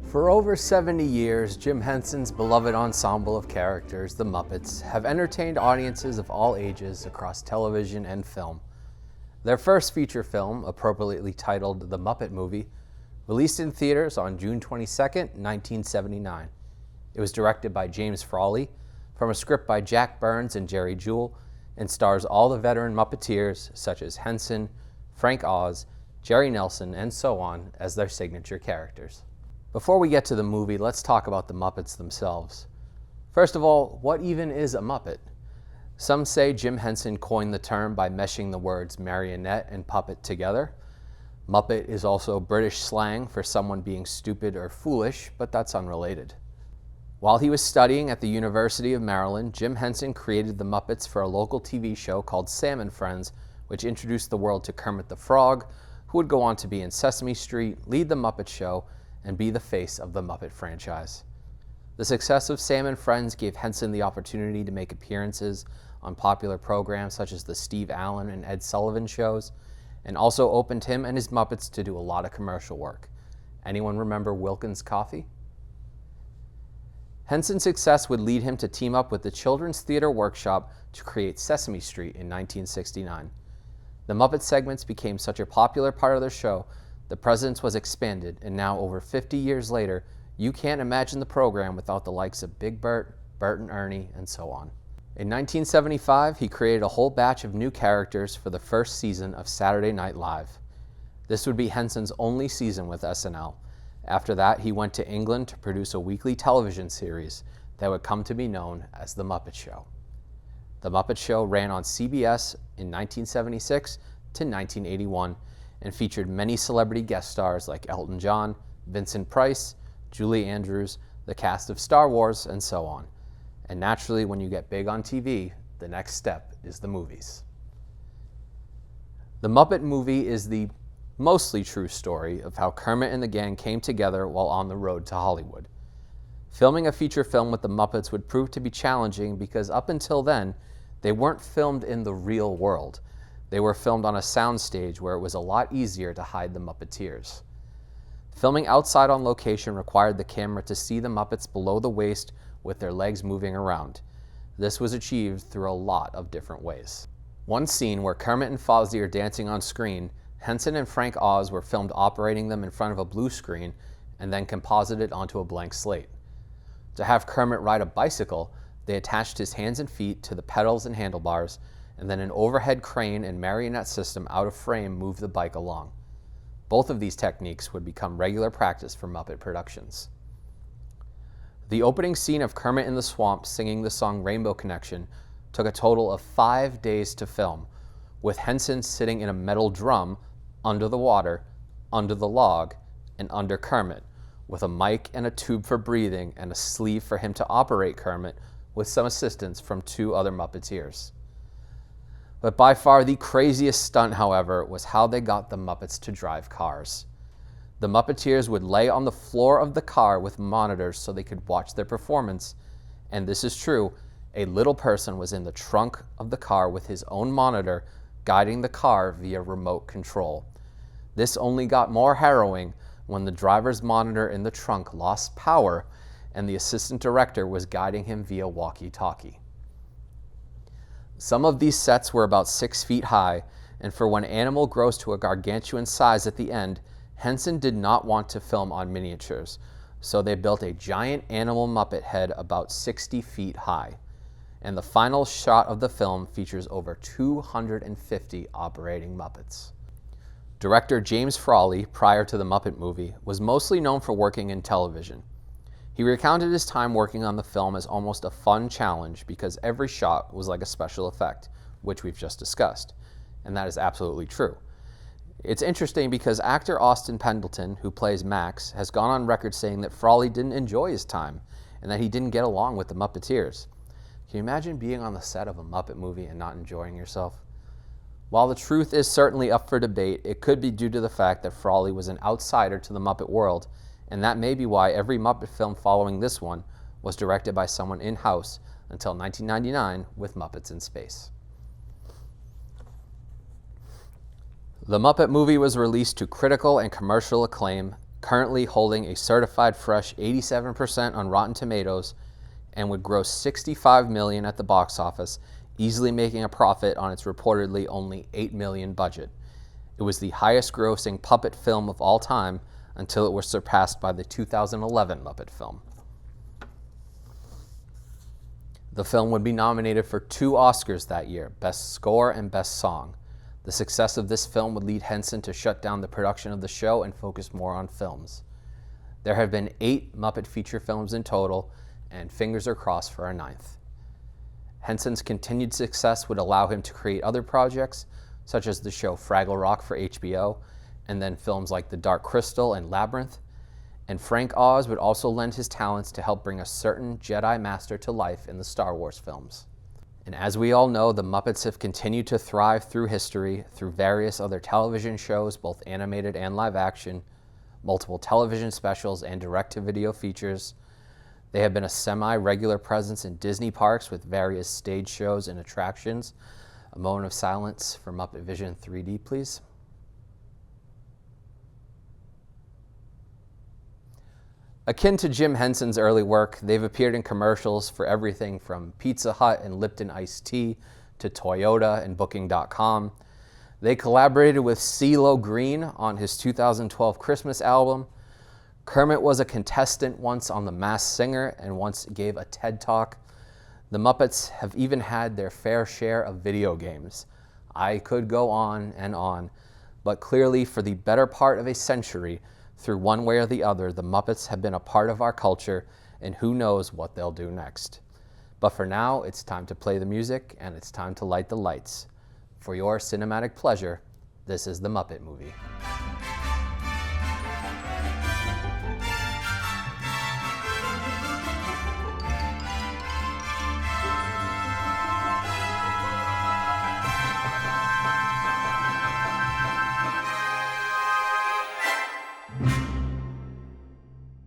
For over 70 years, Jim Henson's beloved ensemble of characters, the Muppets, have entertained audiences of all ages across television and film. Their first feature film, appropriately titled The Muppet Movie, released in theaters on June 22, 1979. It was directed by James Frawley, from a script by Jack Burns and Jerry Jewell, and stars all the veteran Muppeteers such as Henson, Frank Oz, Jerry Nelson, and so on as their signature characters. Before we get to the movie, let's talk about the Muppets themselves. First of all, what even is a Muppet? Some say Jim Henson coined the term by meshing the words marionette and puppet together. Muppet is also British slang for someone being stupid or foolish, but that's unrelated. While he was studying at the University of Maryland, Jim Henson created the Muppets for a local TV show called Sam and Friends, which introduced the world to Kermit the Frog, who would go on to be in Sesame Street, lead the Muppet Show, and be the face of the Muppet franchise. The success of Sam and Friends gave Henson the opportunity to make appearances on popular programs such as the Steve Allen and Ed Sullivan shows, and also opened him and his Muppets to do a lot of commercial work. Anyone remember Wilkins Coffee? Henson's success would lead him to team up with the Children's Theatre Workshop to create Sesame Street in 1969. The Muppet segments became such a popular part of their show, the presence was expanded, and now over 50 years later, you can't imagine the program without the likes of Big Bert, Bert and Ernie, and so on. In 1975, he created a whole batch of new characters for the first season of Saturday Night Live. This would be Henson's only season with SNL. After that, he went to England to produce a weekly television series that would come to be known as The Muppet Show. The Muppet Show ran on CBS in 1976 to 1981 and featured many celebrity guest stars like Elton John, Vincent Price, Julie Andrews, the cast of Star Wars, and so on. And naturally, when you get big on TV, the next step is the movies. The Muppet Movie is the mostly true story of how Kermit and the gang came together while on the road to Hollywood. Filming a feature film with the Muppets would prove to be challenging because up until then, they weren't filmed in the real world. They were filmed on a soundstage where it was a lot easier to hide the Muppeteers. Filming outside on location required the camera to see the Muppets below the waist with their legs moving around. This was achieved through a lot of different ways. One scene where Kermit and Fozzie are dancing on screen, Henson and Frank Oz were filmed operating them in front of a blue screen and then composited onto a blank slate. To have Kermit ride a bicycle, they attached his hands and feet to the pedals and handlebars, and then an overhead crane and marionette system out of frame moved the bike along. Both of these techniques would become regular practice for Muppet productions. The opening scene of Kermit in the swamp singing the song Rainbow Connection took a total of 5 days to film, with Henson sitting in a metal drum under the water, under the log, and under Kermit, with a mic and a tube for breathing and a sleeve for him to operate Kermit with some assistance from 2 other Muppeteers. But by far the craziest stunt, however, was how they got the Muppets to drive cars. The Muppeteers would lay on the floor of the car with monitors so they could watch their performance. And this is true, a little person was in the trunk of the car with his own monitor, guiding the car via remote control. This only got more harrowing when the driver's monitor in the trunk lost power and the assistant director was guiding him via walkie-talkie. Some of these sets were about 6 feet high, and for when animal grows to a gargantuan size at the end, Henson did not want to film on miniatures, so they built a giant animal Muppet head about 60 feet high. And the final shot of the film features over 250 operating Muppets. Director James Frawley, prior to the Muppet Movie, was mostly known for working in television. He recounted his time working on the film as almost a fun challenge because every shot was like a special effect, which we've just discussed, and that is absolutely true. It's interesting because actor Austin Pendleton, who plays Max, has gone on record saying that Frawley didn't enjoy his time and that he didn't get along with the Muppeteers. Can you imagine being on the set of a Muppet movie and not enjoying yourself? While the truth is certainly up for debate, it could be due to the fact that Frawley was an outsider to the Muppet world, and that may be why every Muppet film following this one was directed by someone in-house until 1999 with Muppets in Space. The Muppet Movie was released to critical and commercial acclaim, currently holding a certified fresh 87% on Rotten Tomatoes and would gross $65 million at the box office, easily making a profit on its reportedly only $8 million budget. It was the highest grossing puppet film of all time until it was surpassed by the 2011 Muppet film. The film would be nominated for 2 Oscars that year, Best Score and Best Song. The success of this film would lead Henson to shut down the production of the show and focus more on films. There have been 8 Muppet feature films in total, and fingers are crossed for a 9th. Henson's continued success would allow him to create other projects, such as the show Fraggle Rock for HBO, and then films like The Dark Crystal and Labyrinth. And Frank Oz would also lend his talents to help bring a certain Jedi Master to life in the Star Wars films. And as we all know, the Muppets have continued to thrive through history, through various other television shows, both animated and live action, multiple television specials, and direct-to-video features. They have been a semi-regular presence in Disney parks with various stage shows and attractions. A moment of silence for Muppet Vision 3D, please. Akin to Jim Henson's early work, they've appeared in commercials for everything from Pizza Hut and Lipton iced tea to Toyota and Booking.com. They collaborated with CeeLo Green on his 2012 Christmas album. Kermit was a contestant once on The Masked Singer and once gave a TED Talk. The Muppets have even had their fair share of video games. I could go on and on, but clearly for the better part of a century, through one way or the other, the Muppets have been a part of our culture, and who knows what they'll do next. But for now, it's time to play the music, and it's time to light the lights. For your cinematic pleasure, this is The Muppet Movie.